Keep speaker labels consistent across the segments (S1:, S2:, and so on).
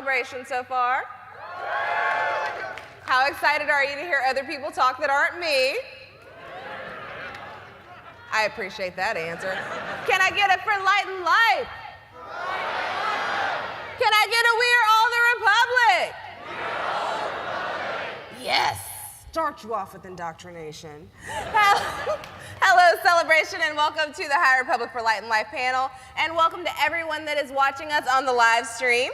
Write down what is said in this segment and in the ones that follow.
S1: celebration so far? How excited are you to hear other people talk that aren't me? I appreciate that answer. Can I get it for Light and Life? Can I get a We Are All the Republic? Yes. Start you off with indoctrination. Hello, Celebration, and welcome to the High Republic for Light and Life panel, and welcome to everyone that is watching us on the live stream.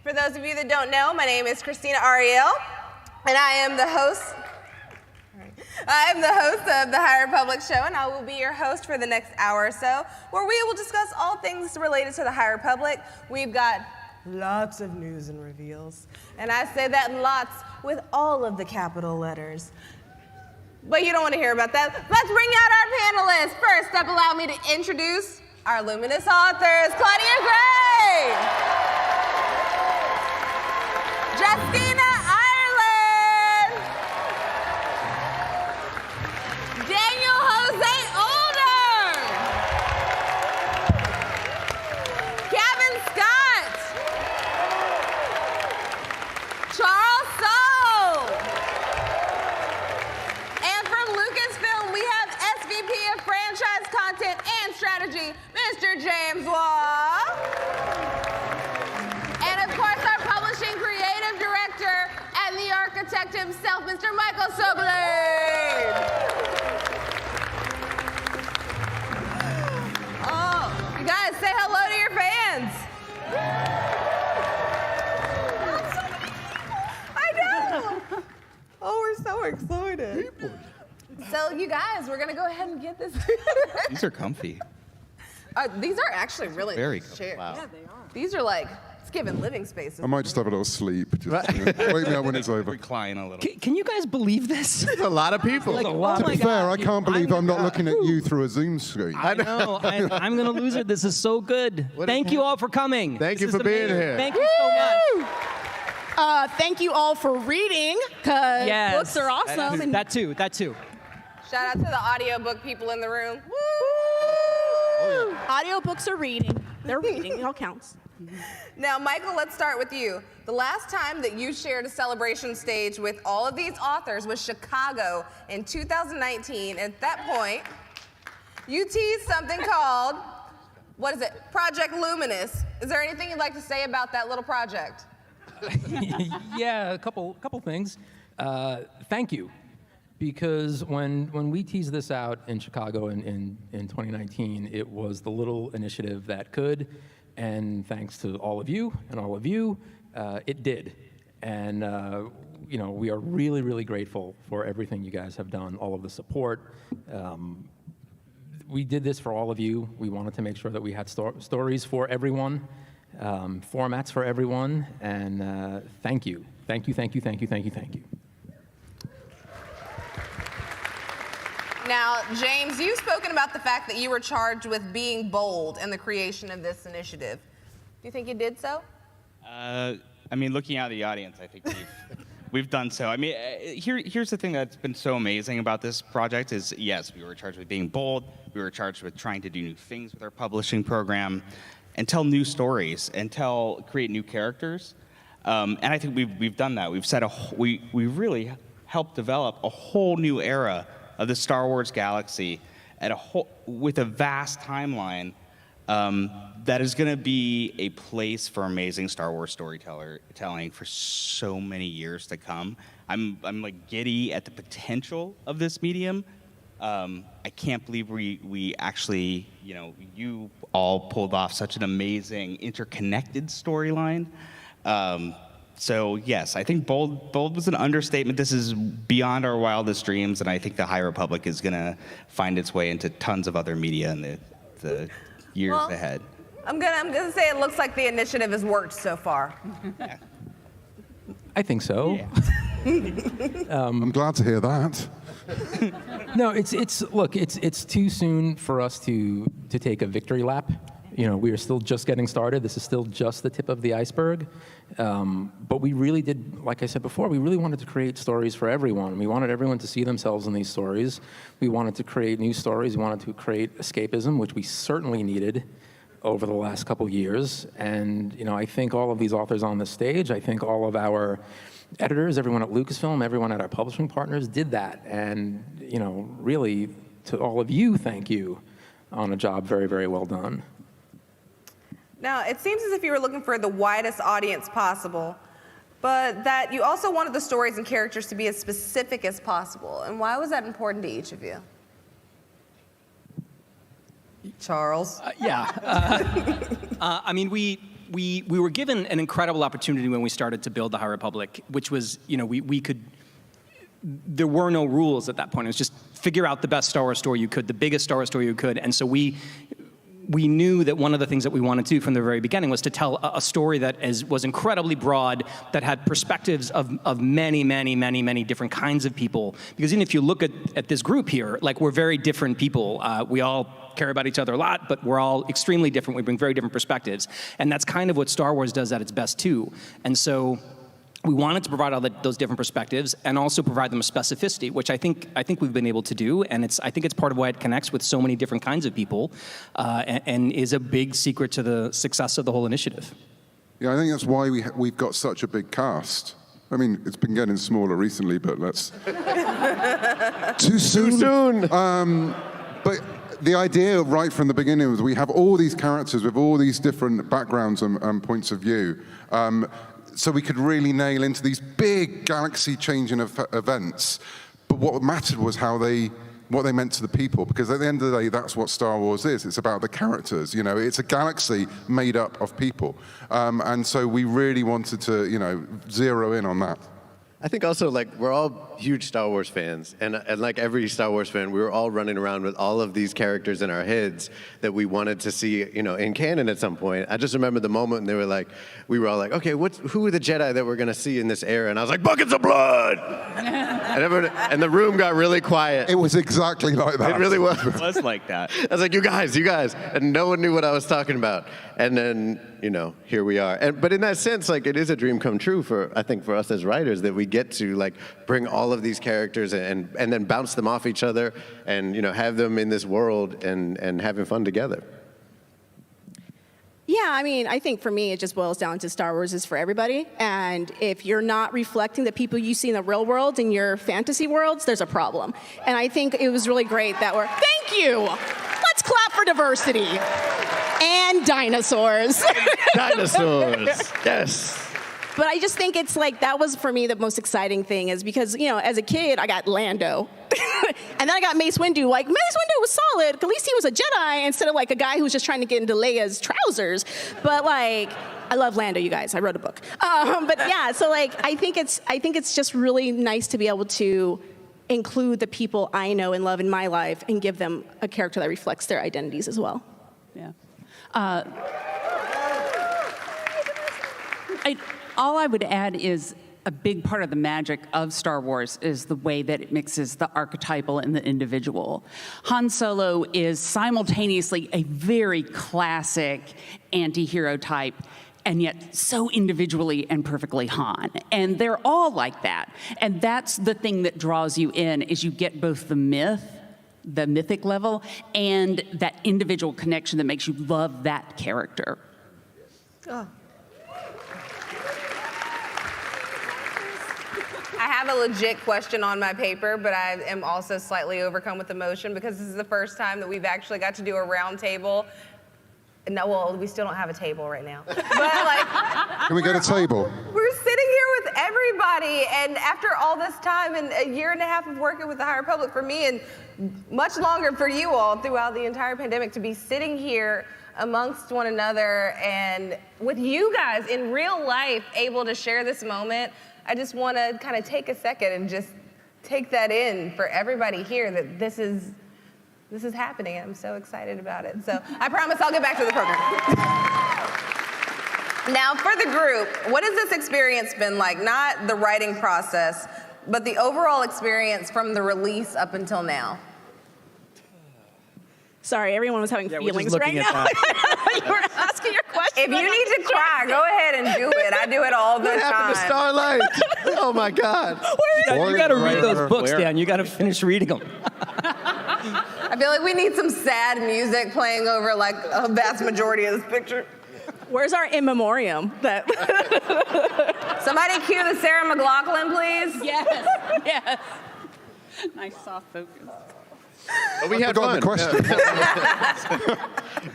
S1: For those of you that don't know, my name is Christina Ariel, and I am the host of the High Republic Show, and I will be your host for the next hour or so, where we will discuss all things related to the High Republic. We've got lots of news and reveals, and I say that lots with all of the capital letters. But you don't want to hear about that. Let's bring out our panelists. First up, allow me to introduce our luminous authors, Claudia Gray, Justina Ireland, Daniel Jose Older, Kevin Scott, Charles Soule, and from Lucasfilm, we have SVP of Franchise Content and Strategy, Mr. James Waugh. And of course, our Publishing Creative Director and the architect himself, Mr. Michael Soblade. Oh, you guys, say hello to your fans. I know. Oh, we're so excited. So you guys, we're gonna go ahead and get this.
S2: These are comfy.
S1: These are actually really
S2: Very
S1: nice
S2: cool.
S1: chairs.
S2: Wow.
S1: Yeah, they are. These are like, it's giving living spaces.
S3: I might just have a little sleep. Just, wake me up when it's over.
S2: Recline a little.
S4: Can you guys believe this?
S2: There's a lot of people.
S4: Like, a lot.
S3: To be fair, I can't believe I'm not looking at you through a Zoom screen.
S4: I know. I'm going to lose it. This is so good. Thank you all for coming.
S2: Thank you
S4: This
S2: for
S4: is
S2: being
S4: amazing.
S2: here.
S4: Thank you so much.
S5: Thank you all for reading, because
S4: Yes.
S5: books are awesome.
S4: That too.
S1: Shout out to the audiobook people in the room.
S5: Audiobooks are reading. They're reading. It all counts.
S1: Now, Michael, let's start with you. The last time that you shared a celebration stage with all of these authors was Chicago in 2019. At that point, you teased something called, what is it, Project Luminous. Is there anything you'd like to say about that little project?
S6: Yeah, a couple things. Thank you, because when we teased this out in Chicago in 2019, it was the little initiative that could, and thanks to all of you, it did. And we are really, really grateful for everything you guys have done, all of the support. We did this for all of you. We wanted to make sure that we had stories for everyone, formats for everyone, and thank you. Thank you.
S1: Now, James, you've spoken about the fact that you were charged with being bold in the creation of this initiative. Do you think you did so?
S2: Looking out at the audience, I think we've done so. Here's the thing that's been so amazing about this project is, yes, we were charged with being bold. We were charged with trying to do new things with our publishing program and tell new stories and create new characters. And I think we've done that. We really helped develop a whole new era of the Star Wars galaxy with a vast timeline that is going to be a place for amazing Star Wars storytelling for so many years to come. I'm like giddy at the potential of this medium. I can't believe we actually, you all pulled off such an amazing interconnected storyline. So yes, I think bold was an understatement. This is beyond our wildest dreams, and I think the High Republic is going to find its way into tons of other media in the years ahead.
S1: I'm gonna say it looks like the initiative has worked so far.
S2: Yeah.
S6: I think so.
S2: Yeah.
S3: I'm glad to hear that.
S6: No, it's too soon for us to take a victory lap. We are still just getting started. This is still just the tip of the iceberg. But we really did, like I said before, we really wanted to create stories for everyone. We wanted everyone to see themselves in these stories. We wanted to create new stories. We wanted to create escapism, which we certainly needed. over the last couple years. And, I thank all of these authors on the stage. I think all of our editors, everyone at Lucasfilm, everyone at our publishing partners did that. And, really, to all of you, thank you on a job very, very well done.
S1: Now, it seems as if you were looking for the widest audience possible, but that you also wanted the stories and characters to be as specific as possible. And why was that important to each of you? Charles?
S4: I mean, we were given an incredible opportunity when we started to build the High Republic, which was, we could, there were no rules at that point. It was just figure out the best Star Wars story you could, the biggest Star Wars story you could. And so we knew that one of the things that we wanted to do from the very beginning was to tell a story that was incredibly broad, that had perspectives of many, many, many, many different kinds of people. Because even if you look at this group here, like, we're very different people. We all care about each other a lot, but we're all extremely different. We bring very different perspectives. And that's kind of what Star Wars does at its best too. And so we wanted to provide all those different perspectives and also provide them a specificity, which I think we've been able to do, and I think it's part of why it connects with so many different kinds of people, and is a big secret to the success of the whole initiative.
S3: Yeah, I think that's why we've got such a big cast. I mean, it's been getting smaller recently, but let's... Too soon?
S7: Too soon!
S3: But the idea right from the beginning was we have all these characters with all these different backgrounds and points of view. So we could really nail into these big galaxy-changing events. But what mattered was what they meant to the people, because at the end of the day, that's what Star Wars is. It's about the characters. It's a galaxy made up of people. And so we really wanted to, zero in on that.
S7: I think also, we're all huge Star Wars fans, and like every Star Wars fan, we were all running around with all of these characters in our heads that we wanted to see, in canon at some point. I just remember the moment they were we were all like, okay, who are the Jedi that we're gonna see in this era? And I was like, buckets of blood! and the room got really quiet.
S3: It was exactly like that.
S7: It really was.
S2: It was like that.
S7: I was like, you guys, and no one knew what I was talking about. And then, here we are. But in that sense, it is a dream come true I think for us as writers, that we get to bring all of these characters and then bounce them off each other and have them in this world and having fun together.
S5: Yeah, I mean, I think for me, it just boils down to Star Wars is for everybody. And if you're not reflecting the people you see in the real world in your fantasy worlds, there's a problem. And I think it was really great that thank you! Let's clap for diversity. And dinosaurs.
S7: Dinosaurs, yes.
S5: But I just think it's that was for me the most exciting thing, is because, as a kid, I got Lando. And then I got Mace Windu. Mace Windu was solid. At least he was a Jedi instead of a guy who was just trying to get into Leia's trousers. But I love Lando, you guys. I wrote a book. But yeah, so I think it's just really nice to be able to include the people I know and love in my life and give them a character that reflects their identities as well.
S8: Yeah. All I would add is a big part of the magic of Star Wars is the way that it mixes the archetypal and the individual. Han Solo is simultaneously a very classic anti-hero type, and yet so individually and perfectly Han. And they're all like that. And that's the thing that draws you in, is you get both the mythic level, and that individual connection that makes you love that character.
S1: Oh. I have a legit question on my paper, but I am also slightly overcome with emotion because this is the first time that we've actually got to do a round table. No, well, we still don't have a table right now. But
S3: can we get a table?
S1: We're sitting here with everybody, and after all this time and a year and a half of working with the High Republic for me, and much longer for you all throughout the entire pandemic, to be sitting here amongst one another and with you guys in real life able to share this moment, I just want to kind of take a second and just take that in for everybody here, that this is happening. I'm so excited about it. So I promise I'll get back to the program. Now, for the group, what has this experience been like? Not the writing process, but the overall experience from the release up until now.
S5: Sorry, everyone was having feelings right now. You were asking your question.
S1: If you need to cry, go ahead and do it. I do it all the time.
S7: What happened to Starlight? Oh my God.
S4: You got to read those books, Dan. You got to finish reading them.
S1: I feel like we need some sad music playing over like a vast majority of this picture.
S5: Where's our in memoriam? That
S1: Somebody cue the Sarah McLachlan, please.
S8: Yes, yes. Nice soft focus.
S7: But we had fun.
S3: The question.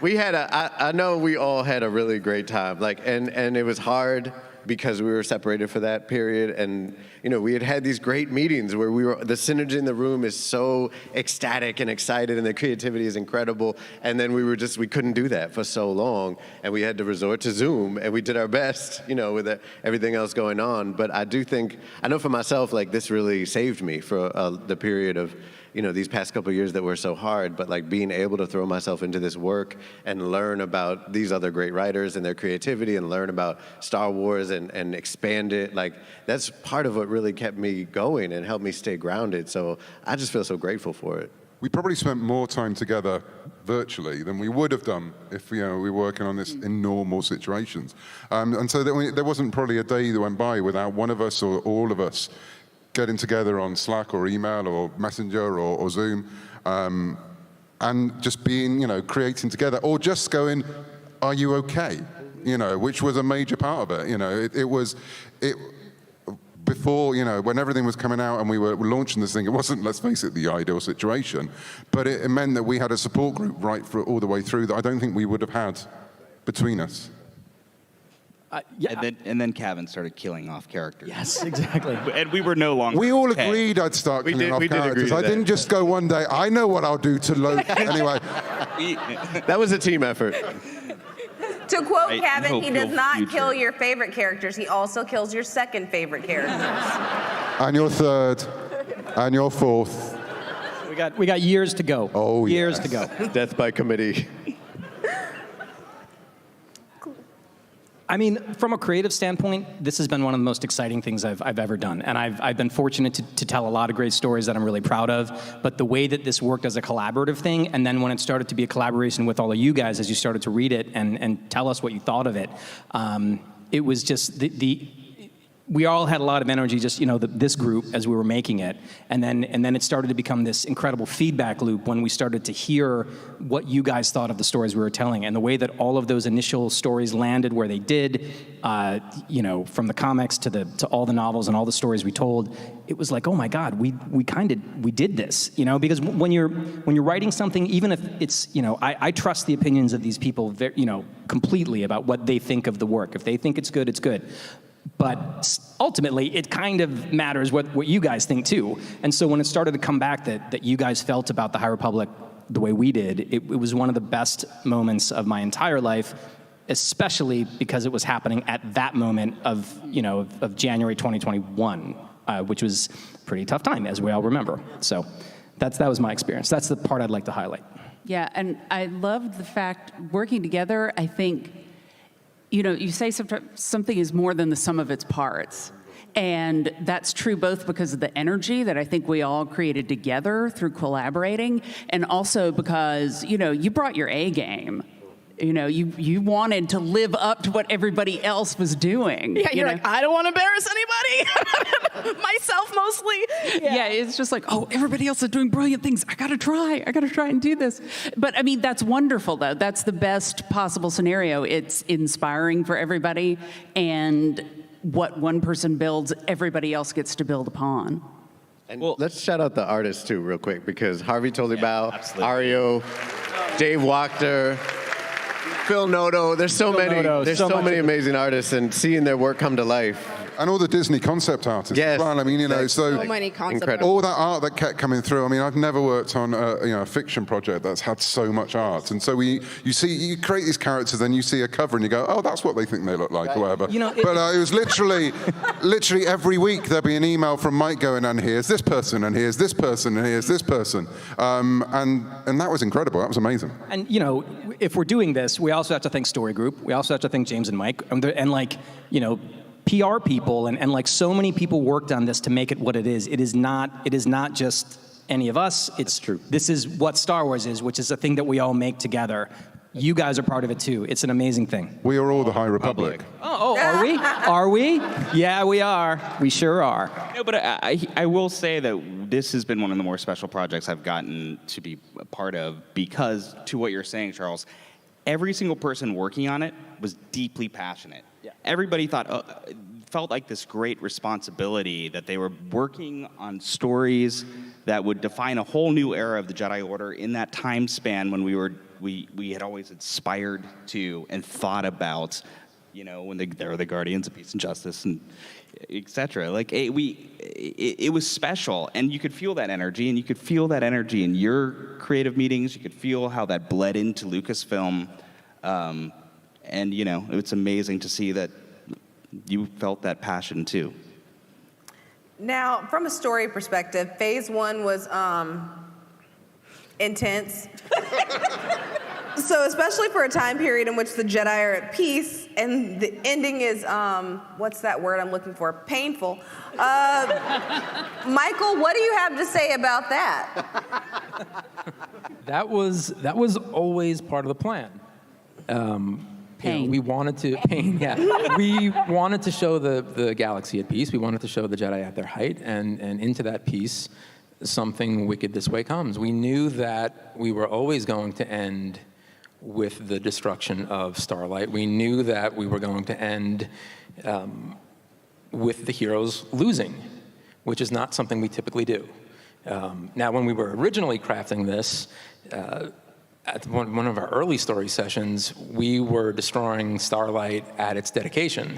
S7: We had I know we all had a really great time. Like, and it was hard because we were separated for that period, and we had these great meetings where the synergy in the room is so ecstatic and excited, and the creativity is incredible. And then we couldn't do that for so long, and we had to resort to Zoom, and we did our best, with everything else going on. But I know for myself, like, this really saved me for the period of these past couple of years that were so hard, but like being able to throw myself into this work and learn about these other great writers and their creativity and learn about Star Wars and expand it, like, that's part of what really kept me going and helped me stay grounded. So I just feel so grateful for it.
S3: We probably spent more time together virtually than we would have done if we were working on this in normal situations. And so there wasn't probably a day that went by without one of us or all of us getting together on Slack or email or Messenger or Zoom, and just being, creating together, or just going, "Are you okay?" Which was a major part of it. It was before, when everything was coming out and we were launching this thing. It wasn't, let's face it, the ideal situation, but it meant that we had a support group all the way through that I don't think we would have had between us.
S4: Yeah.
S2: And then Kevin started killing off characters.
S4: Yes, exactly.
S2: And we were no longer.
S3: We all
S2: okay.
S3: agreed I'd start killing off
S7: we did agree
S3: characters.
S7: to
S3: I
S7: that.
S3: didn't just go one day, I know what I'll do to anyway.
S7: That was a team effort.
S1: To quote
S2: I
S1: Kevin,
S2: hope
S1: he does
S2: you'll
S1: not
S2: future.
S1: kill your favorite characters. He also kills your second favorite characters.
S3: And your third, and your fourth.
S4: We got years to go.
S3: Oh,
S4: years
S3: yes.
S4: to go.
S7: Death by committee.
S4: I mean, from a creative standpoint, this has been one of the most exciting things I've ever done. And I've been fortunate to tell a lot of great stories that I'm really proud of. But the way that this worked as a collaborative thing, and then when it started to be a collaboration with all of you guys as you started to read it and tell us what you thought of it, it was just we all had a lot of energy, just this group as we were making it, and then it started to become this incredible feedback loop when we started to hear what you guys thought of the stories we were telling, and the way that all of those initial stories landed where they did, from the comics to all the novels and all the stories we told. It was like, oh my God, we did this, because when you're writing something, even if it's, I trust the opinions of these people, completely about what they think of the work. If they think it's good, it's good. But ultimately, it kind of matters what you guys think too. And so when it started to come back that you guys felt about the High Republic the way we did, it was one of the best moments of my entire life, especially because it was happening at that moment of January 2021, which was a pretty tough time, as we all remember. So that was my experience. That's the part I'd like to highlight.
S8: Yeah, and I loved the fact working together, I think, you say something is more than the sum of its parts. And that's true both because of the energy that I think we all created together through collaborating, and also because, you brought your A game. You wanted to live up to what everybody else was doing.
S5: Yeah, you're like, I don't want to embarrass anybody. Myself mostly.
S8: Yeah, it's just like, oh, everybody else is doing brilliant things. I gotta try and do this. But I mean, that's wonderful though. That's the best possible scenario. It's inspiring for everybody, and what one person builds, everybody else gets to build upon.
S7: And let's shout out the artists too, real quick, because Harvey Tolibao, Ario, Dave Wachter, Phil Noto. There's so many amazing artists, and seeing their work come to life.
S3: And all the Disney concept artists
S7: Yes.
S3: as well. I mean,
S5: So many concepts.
S7: Incredible.
S3: all that art that kept coming through. I mean, I've never worked on a fiction project that's had so much art. And so you create these characters, and you see a cover, and you go, oh, that's what they think they look like, or whatever. But it was literally every week there'd be an email from Mike going, and here's this person, and here's this person, and here's this person, and that was incredible. That was amazing.
S4: And if we're doing this, we also have to thank Story Group. We also have to thank James and Mike, and PR people and like so many people worked on this to make it what it is. It is not just any of us. It's true. This is what Star Wars is, which is a thing that we all make together. You guys are part of it too. It's an amazing thing.
S3: We are all the High Republic.
S4: Oh, are we? Are we? Yeah, we are. We sure are.
S2: No, but I will say that this has been one of the more special projects I've gotten to be a part of because, to what you're saying, Charles, every single person working on it was deeply passionate. Yeah. Everybody felt like this great responsibility that they were working on stories that would define a whole new era of the Jedi Order in that time span when we had always aspired to and thought about, when they were the guardians of peace and justice and etc. Like it was special, and you could feel that energy, and you could feel that energy in your creative meetings. You could feel how that bled into Lucasfilm, and it's amazing to see that you felt that passion too.
S1: Now, from a story perspective, phase 1 was intense. So especially for a time period in which the Jedi are at peace and the ending is, what's that word I'm looking for? Painful. Michael, what do you have to say about that?
S6: That was always part of the plan.
S8: Pain.
S6: We wanted to we wanted to show the galaxy at peace. We wanted to show the Jedi at their height, and into that peace, something wicked this way comes. We knew that we were always going to end with the destruction of Starlight. We knew that we were going to end with the heroes losing, which is not something we typically do. Now, when we were originally crafting this, at one of our early story sessions, we were destroying Starlight at its dedication.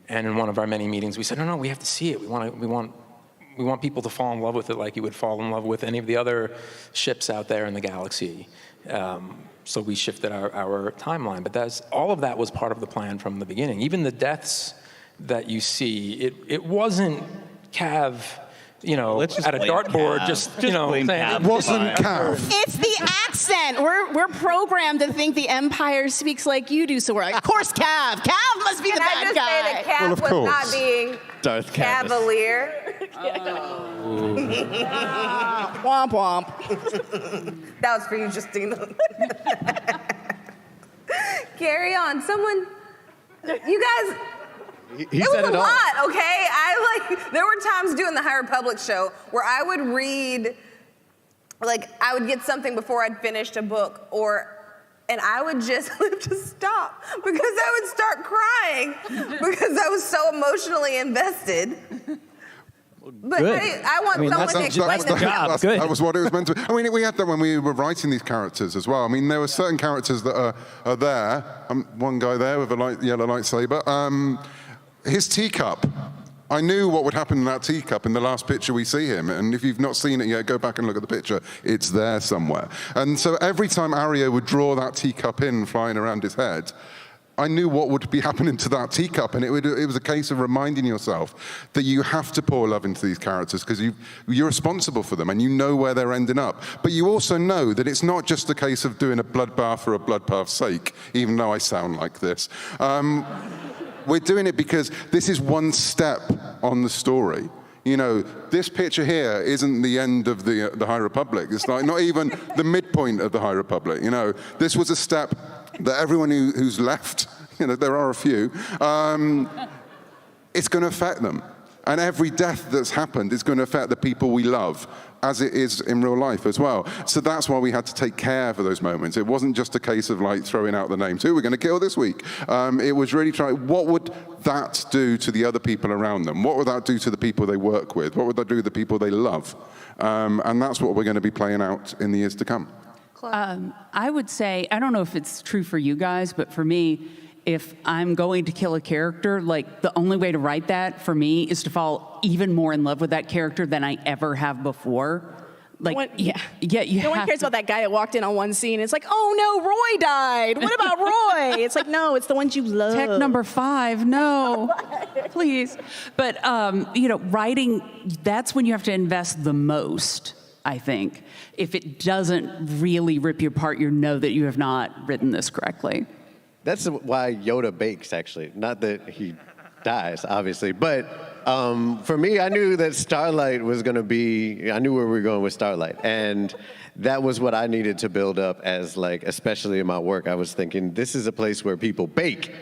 S6: And in one of our many meetings, we said, no, we have to see it. We want people to fall in love with it like you would fall in love with any of the other ships out there in the galaxy. So we shifted our timeline. But all of that was part of the plan from the beginning. Even the deaths that you see, it wasn't Cav, at a dartboard, just saying
S3: It wasn't Cav.
S5: It's the accent. We're programmed to think the Empire speaks like you do, so we're like, of course, Cav. Cav must be the
S1: Can I
S5: bad
S1: just
S5: guy.
S1: say that Cav
S3: Well, of
S1: was
S3: course.
S1: not being
S7: Darth
S1: cavalier.
S5: Womp womp.
S1: That was for you, Justina. Carry on. Someone, you guys,
S7: He
S1: it
S7: said
S1: was
S7: it
S1: a
S7: all.
S1: lot, okay? There were times doing the High Republic show where I would read, I would get something before I'd finished a book, and I would just stop because I would start crying because I was so emotionally invested. But
S4: Good.
S1: I want someone to explain this.
S3: That was what it was meant to be. I mean, we had that when we were writing these characters as well. I mean, there were certain characters that are there. One guy there with a yellow lightsaber. His teacup. I knew what would happen in that teacup in the last picture we see him. And if you've not seen it yet, go back and look at the picture. It's there somewhere. And so every time Ario would draw that teacup in, flying around his head, I knew what would be happening to that teacup, and it was a case of reminding yourself that you have to pour love into these characters because you're responsible for them and you know where they're ending up. But you also know that it's not just a case of doing a bloodbath for a bloodbath's sake, even though I sound like this. We're doing it because this is one step on the story. This picture here isn't the end of the High Republic. It's not even the midpoint of the High Republic. This was a step that everyone who's left, there are a few, it's going to affect them. And every death that's happened is going to affect the people we love, as it is in real life as well. So that's why we had to take care for those moments. It wasn't just a case of throwing out the names. Who we're going to kill this week? It was really trying, what would that do to the other people around them? What would that do to the people they work with? What would that do to the people they love? And that's what we're going to be playing out in the years to come.
S8: I would say, I don't know if it's true for you guys, but for me, if I'm going to kill a character, the only way to write that for me is to fall even more in love with that character than I ever have before.
S5: You
S8: no one
S5: cares about that guy that walked in on one scene. It's like, oh no, Roy died. What about Roy? It's like, no, it's the ones you love.
S8: Tech number 5, no, please. But writing, that's when you have to invest the most, I think. If it doesn't really rip you apart, you know that you have not written this correctly.
S7: That's why Yoda bakes, actually. Not that he dies, obviously, but For me, I knew that Starlight was going to be, I knew where we were going with Starlight. And that was what I needed to build up as, like, especially in my work. I was thinking, this is a place where people bake.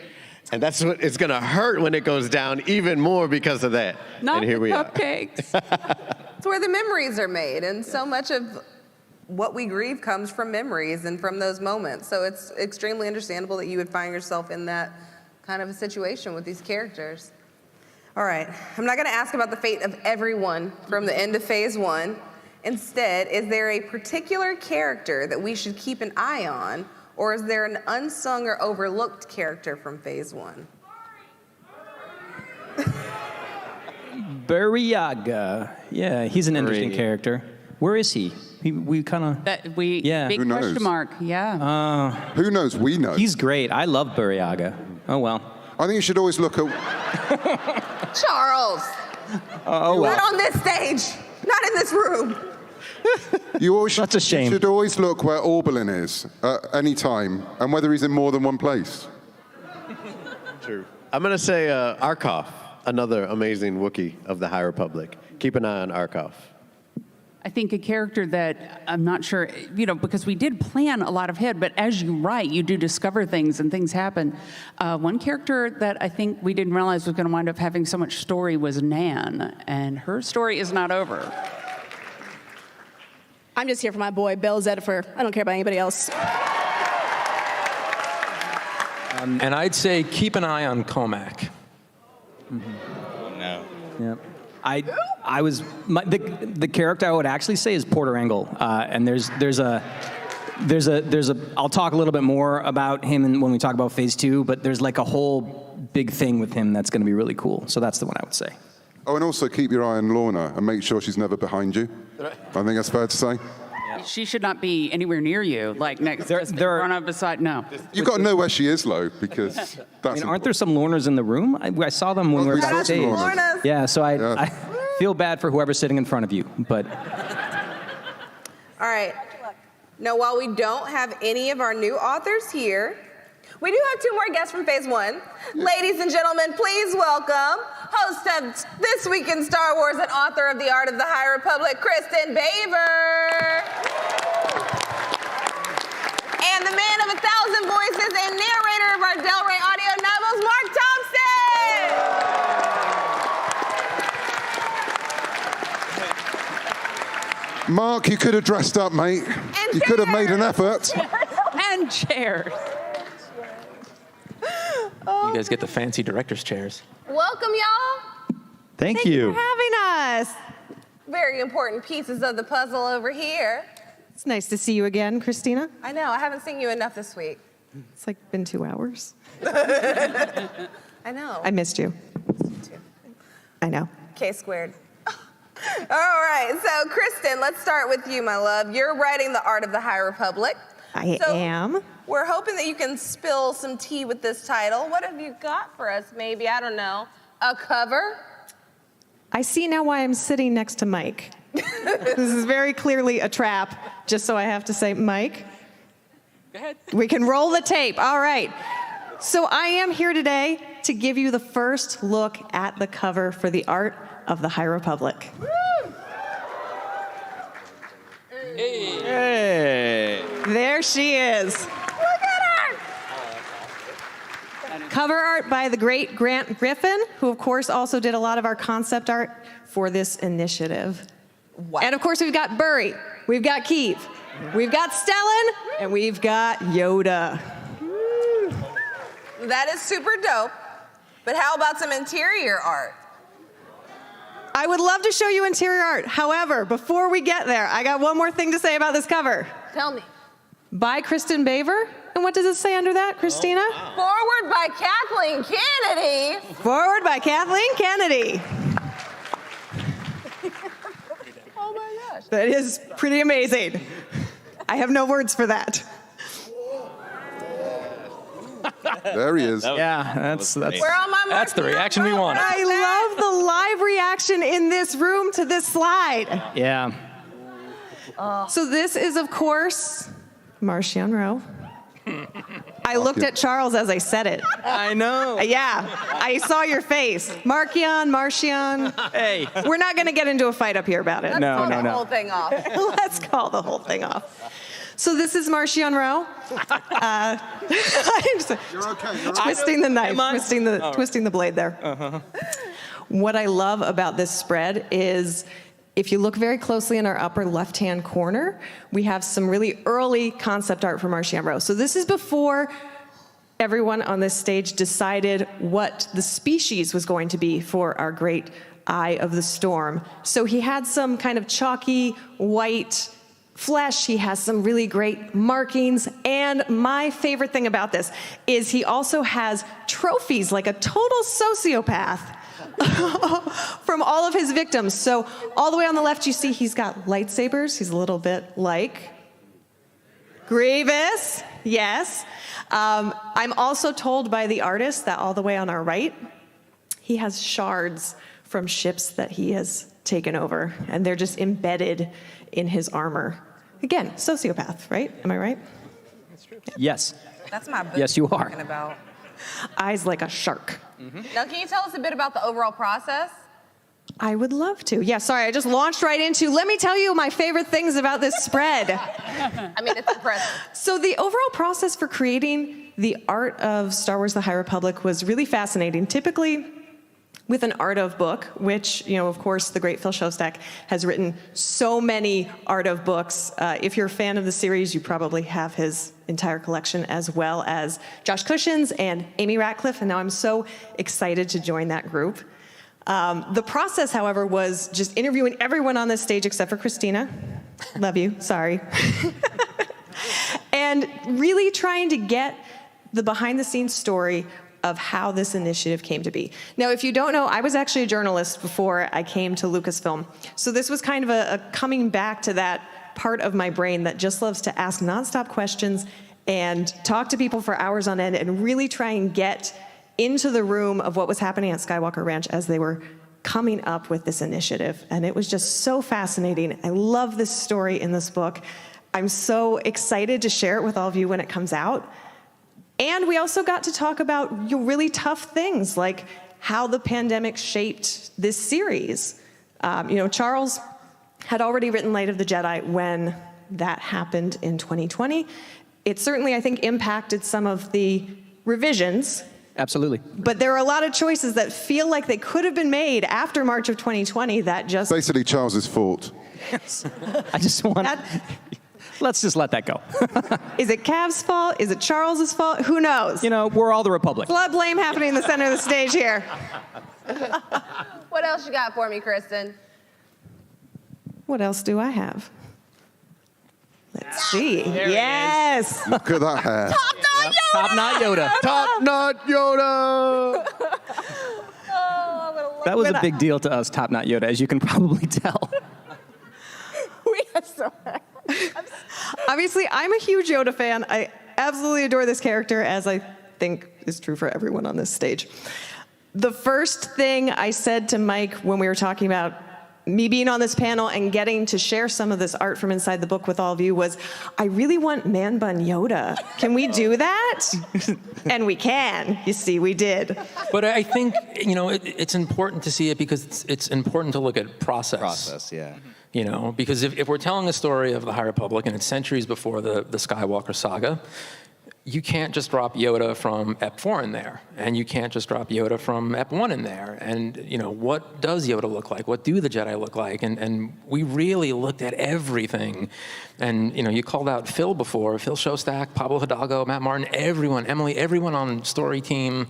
S7: And that's what it's going to hurt when it goes down even more because of that.
S8: Not
S7: and here
S8: the
S7: we
S8: cupcakes.
S1: It's where the memories are made, and so much of what we grieve comes from memories and from those moments. So it's extremely understandable that you would find yourself in that kind of a situation with these characters. All right, I'm not going to ask about the fate of everyone from the end of phase 1. Instead, is there a particular character that we should keep an eye on, or is there an unsung or overlooked character from phase 1?
S4: Buriaga. Yeah, he's an interesting character. Where is he? We kind of... Yeah.
S8: Big
S3: Who knows?
S8: question mark, yeah.
S3: Who knows? We know.
S4: He's great. I love Buriaga. Oh, well.
S3: I think you should always look at.
S1: Charles!
S4: Oh, well.
S1: Not on this stage, not in this room.
S3: You always
S4: That's a shame.
S3: You should always look where Orbelin is at any time, and whether he's in more than one place.
S7: True. I'm going to say Arkoff, another amazing Wookiee of the High Republic. Keep an eye on Arkoff.
S8: I think a character that I'm not sure, because we did plan a lot ahead, but as you write, you do discover things and things happen. One character that I think we didn't realize was going to wind up having so much story was Nan, and her story is not over.
S5: I'm just here for my boy, Bell Zedifer. I don't care about anybody else.
S6: And I'd say keep an eye on Comac.
S2: Oh, no.
S4: Yep. I was the character I would actually say is Porter Engle, and there's a I'll talk a little bit more about him when we talk about phase 2, but there's like a whole big thing with him that's going to be really cool. So that's the one I would say.
S3: Oh, and also keep your eye on Lorna and make sure she's never behind you. I think that's fair to say.
S8: She should not be anywhere near you, like next to run up beside, no.
S3: You've got to know where she is, though, because that's.
S4: Aren't there some Lorners in the room? I saw them when we were
S3: we got
S4: backstage.
S3: some Lornas.
S4: Yeah, so I feel bad for whoever's sitting in front of you, but.
S1: All right. Now, while we don't have any of our new authors here, we do have 2 more guests from phase 1. Ladies and gentlemen, please welcome host of This Week in Star Wars and author of The Art of the High Republic, Kristen Baver. And the man of 1,000 voices and narrator of our Del Rey audio novels, Mark Thompson.
S3: Mark, you could have dressed up, mate.
S1: And
S3: you could have made an effort.
S8: And chairs.
S6: You guys get the fancy director's chairs.
S1: Welcome, y'all.
S2: Thank you.
S9: For having us.
S1: Very important pieces of the puzzle over here.
S9: It's nice to see you again, Christina.
S1: I know, I haven't seen you enough this week.
S9: It's like been 2 hours.
S1: I know.
S9: I missed you.
S1: Too.
S9: I know.
S1: K squared. All right, so Kristen, let's start with you, my love. You're writing The Art of the High Republic.
S9: I am.
S1: We're hoping that you can spill some tea with this title. What have you got for us? Maybe, I don't know, a cover?
S9: I see now why I'm sitting next to Mike. This is very clearly a trap, just so I have to say, Mike.
S6: Go ahead.
S9: We can roll the tape. All right. So I am here today to give you the first look at the cover for The Art of the High Republic.
S2: Hey.
S9: There she is.
S1: Look at her!
S9: Cover art by the great Grant Griffin, who of course also did a lot of our concept art for this initiative.
S1: Wow.
S9: And of course we've got Burry, we've got Keeve, we've got Stellan, and we've got Yoda.
S1: That is super dope. But how about some interior art?
S9: I would love to show you interior art. However, before we get there, I got one more thing to say about this cover.
S1: Tell me.
S9: By Kristen Baver. And what does it say under that, Christina?
S1: Forward by Kathleen Kennedy.
S9: Forward by Kathleen Kennedy.
S1: Oh my gosh.
S9: That is pretty amazing. I have no words for that.
S3: There he is.
S4: Yeah, that's
S1: We're on my
S6: That's the reaction we want.
S9: I love the live reaction in this room to this slide.
S4: yeah.
S9: So this is, of course, Marcion Rowe. I looked at Charles as I said it.
S4: I know.
S9: Yeah, I saw your face. Marcion.
S4: Hey.
S9: We're not going to get into a fight up here about it.
S4: No,
S1: Call
S4: no,
S1: the
S4: no.
S1: whole thing off.
S9: Let's call the whole thing off. So this is Marcion Rowe. I'm just
S3: You're okay. You're
S9: twisting the knife,
S4: Am I?
S9: twisting the blade there. What I love about this spread is if you look very closely in our upper left-hand corner, we have some really early concept art from Marcion Rowe. So this is before everyone on this stage decided what the species was going to be for our great Eye of the Storm. So he had some kind of chalky white flesh, he has some really great markings, and my favorite thing about this is he also has trophies like a total sociopath from all of his victims. So all the way on the left you see he's got lightsabers, he's a little bit like Grievous, yes. I'm also told by the artist that all the way on our right, he has shards from ships that he has taken over, and they're just embedded in his armor. Again, sociopath, right? Am I right?
S4: Yes.
S1: That's my book.
S4: Yes, you are.
S1: Talking about.
S9: Eyes like a shark.
S1: Now, can you tell us a bit about the overall process?
S9: I would love to. Yeah, sorry, I just launched right into, let me tell you my favorite things about this spread.
S1: I mean, it's impressive.
S9: So the overall process for creating the art of Star Wars: The High Republic was really fascinating. Typically, with an art of book, which, of course, the great Phil Shostak has written so many art of books. If you're a fan of the series, you probably have his entire collection, as well as Josh Cushin's and Amy Ratcliffe, and now I'm so excited to join that group. The process, however, was just interviewing everyone on this stage except for Christina. Love you, sorry. And really trying to get the behind-the-scenes story of how this initiative came to be. Now, if you don't know, I was actually a journalist before I came to Lucasfilm. So this was kind of a coming back to that part of my brain that just loves to ask nonstop questions and talk to people for hours on end and really try and get into the room of what was happening at Skywalker Ranch as they were coming up with this initiative. And it was just so fascinating. I love this story in this book. I'm so excited to share it with all of you when it comes out. And we also got to talk about really tough things, like how the pandemic shaped this series. Charles had already written Light of the Jedi when that happened in 2020. It certainly, I think, impacted some of the revisions.
S4: Absolutely.
S9: But there are a lot of choices that feel like they could have been made after March of 2020 that just...
S3: basically Charles's fault.
S4: I just want... Let's just let that go.
S9: Is it Cav's fault? Is it Charles's fault? Who knows?
S4: We're all the Republic.
S9: Blood blame happening in the center of the stage here.
S1: What else you got for me, Kristen?
S9: What else do I have? Let's see. Yes.
S3: Look at that hair.
S4: Top knot Yoda.
S7: Top Knot Yoda!
S4: That was a big deal to us, Top Knot Yoda, as you can probably tell.
S1: We are so
S9: Obviously, I'm a huge Yoda fan. I absolutely adore this character, as I think is true for everyone on this stage. The first thing I said to Mike when we were talking about me being on this panel and getting to share some of this art from inside the book with all of you was, I really want Man Bun Yoda. Can we do that? And we can. You see, we did.
S6: But I think, it's important to see it because it's important to look at process.
S2: Process, yeah.
S6: Because if we're telling a story of the High Republic and it's centuries before the Skywalker saga, you can't just drop Yoda from Ep 4 in there, and you can't just drop Yoda from Ep 1 in there. And what does Yoda look like? What do the Jedi look like? And we really looked at everything. And you called out Phil before, Phil Shostak, Pablo Hidalgo, Matt Martin, everyone, Emily, everyone on story team.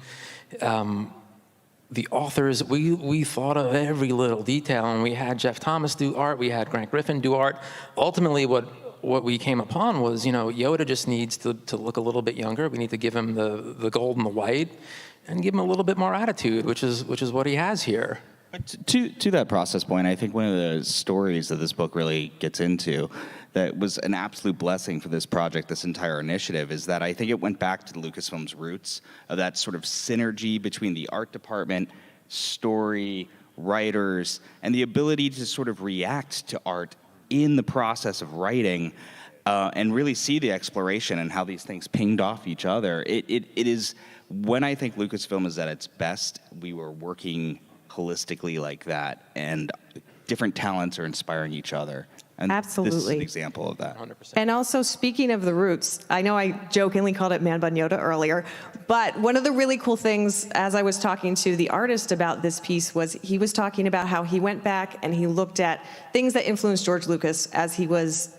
S6: The authors, we thought of every little detail, and we had Jeff Thomas do art, we had Grant Griffin do art. Ultimately, what we came upon was, Yoda just needs to look a little bit younger. We need to give him the gold and the white, and give him a little bit more attitude, which is what he has here.
S2: But to that process point, I think one of the stories that this book really gets into that was an absolute blessing for this project, this entire initiative, is that I think it went back to the Lucasfilm's roots of that sort of synergy between the art department, story, writers, and the ability to sort of react to art in the process of writing. and really see the exploration and how these things pinged off each other. It is, when I think Lucasfilm is at its best, we were working holistically like that, and different talents are inspiring each other. And
S9: Absolutely.
S2: This is an example of that.
S6: 100%.
S9: And also, speaking of the roots, I know I jokingly called it Man Bun Yoda earlier, but one of the really cool things as I was talking to the artist about this piece was he was talking about how he went back and he looked at things that influenced George Lucas as he was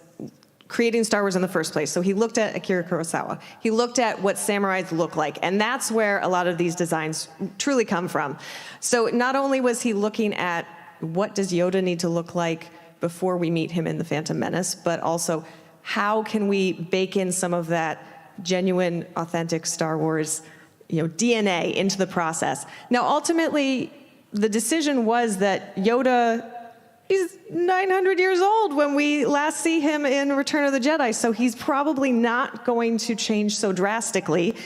S9: creating Star Wars in the first place. So he looked at Akira Kurosawa. He looked at what samurais look like, and that's where a lot of these designs truly come from. So not only was he looking at what does Yoda need to look like before we meet him in The Phantom Menace, but also how can we bake in some of that genuine, authentic Star Wars, DNA into the process. Now, ultimately, the decision was that Yoda is 900 years old when we last see him in Return of the Jedi, so he's probably not going to change so drastically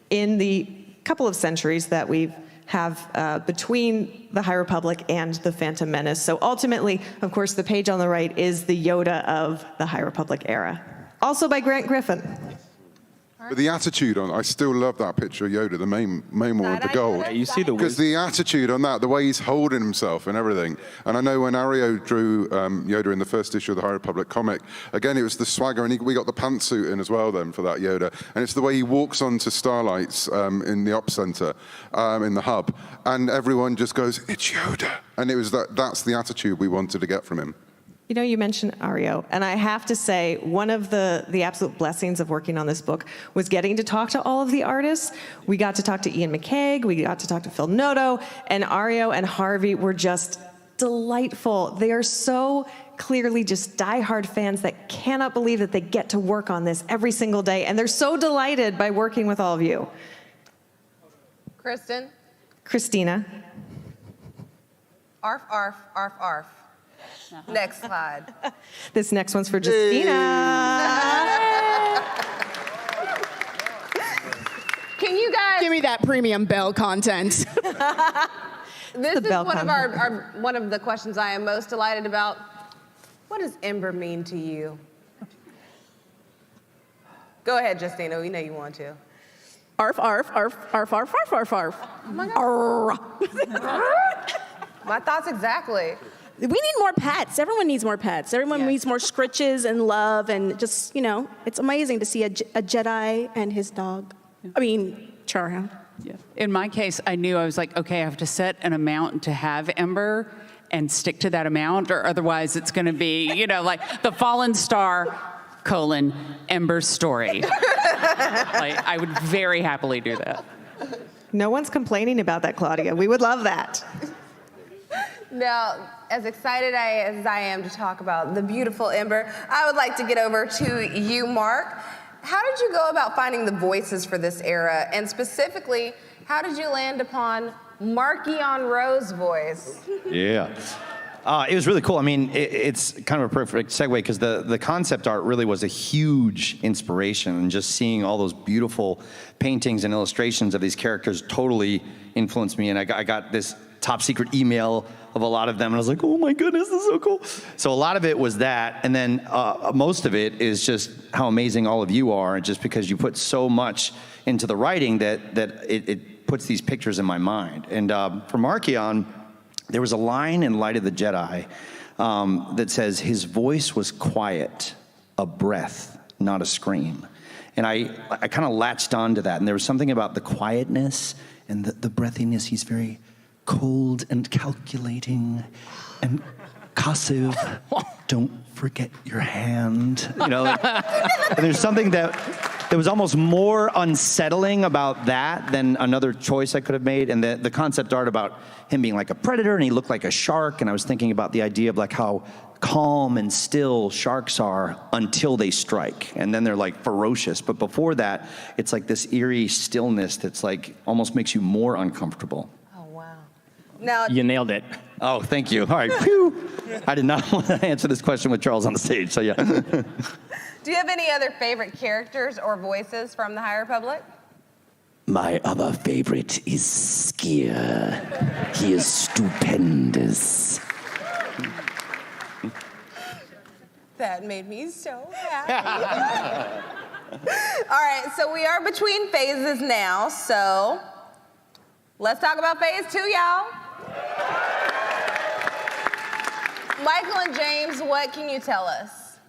S9: in the couple of centuries that we have between the High Republic and the Phantom Menace. So ultimately, of course, the page on the right is the Yoda of the High Republic era. Also by Grant Griffin.
S3: But the attitude on, I still love that picture of Yoda, the main one with the gold.
S2: Yeah, you see the
S3: Because the attitude on that, the way he's holding himself and everything. And I know when Ario drew Yoda in the first issue of the High Republic comic, again, it was the swagger, and we got the pantsuit in as well then for that Yoda. And it's the way he walks onto Starlights in the Ops Center, in the hub, and everyone just goes, it's Yoda. And it was that's the attitude we wanted to get from him.
S9: You mentioned Ario, and I have to say, one of the absolute blessings of working on this book was getting to talk to all of the artists. We got to talk to Ian McCaig, we got to talk to Phil Noto, and Ario and Harvey were just delightful. They are so clearly just diehard fans that cannot believe that they get to work on this every single day, and they're so delighted by working with all of you.
S1: Kristen?
S9: Christina.
S1: Arf, arf, arf, arf. Next slide.
S9: This next one's for Justina.
S1: Can you guys?
S5: Give me that premium Bell content.
S1: This is
S9: Bell
S1: one of
S9: content.
S1: one of the questions I am most delighted about. What does Ember mean to you? Go ahead, Justina. We know you want to.
S5: Arf, arf, arf, arf, arf, arf, arf, arf.
S1: Oh my God.
S5: Arr.
S1: My thoughts exactly.
S5: We need more pets. Everyone needs more pets. Everyone
S1: Yes.
S5: needs more scritches and love, and just, it's amazing to see a Jedi and his dog. I mean, Charhound.
S8: Yeah. In my case, I knew I was like, okay, I have to set an amount to have Ember and stick to that amount, or otherwise it's going to be, like the Fallen Star, Ember's story. Like, I would very happily do that.
S9: No one's complaining about that, Claudia. We would love that.
S1: Now, as excited as I am to talk about the beautiful Ember, I would like to get over to you, Mark. How did you go about finding the voices for this era? And specifically, how did you land upon Markion Rowe's voice?
S10: Yeah. It was really cool. I mean, it's kind of a perfect segue because the concept art really was a huge inspiration, and just seeing all those beautiful paintings and illustrations of these characters totally influenced me. And I got this top secret email of a lot of them, and I was like, oh my goodness, this is so cool. So a lot of it was that, and then most of it is just how amazing all of you are, and just because you put so much into the writing that it puts these pictures in my mind. And for Markion, there was a line in Light of the Jedi that says, his voice was quiet, a breath, not a scream. And I kind of latched onto that, and there was something about the quietness and the breathiness. He's very cold and calculating and passive. Don't forget your hand. There's something that was almost more unsettling about that than another choice I could have made. And the concept art about him being like a predator, and he looked like a shark. And I was thinking about the idea of like how calm and still sharks are until they strike, and then they're like ferocious. But before that, it's like this eerie stillness that's like almost makes you more uncomfortable.
S1: Now,
S4: You nailed it.
S10: Oh, thank you. All right. Phew. I did not want to answer this question with Charles on the stage, so yeah.
S1: do you have any other favorite characters or voices from the High Republic?
S11: My other favorite is Skier. He is stupendous.
S1: That made me so happy. All right, so we are between phases now, so let's talk about phase 2, y'all. Michael and James, what can you tell us?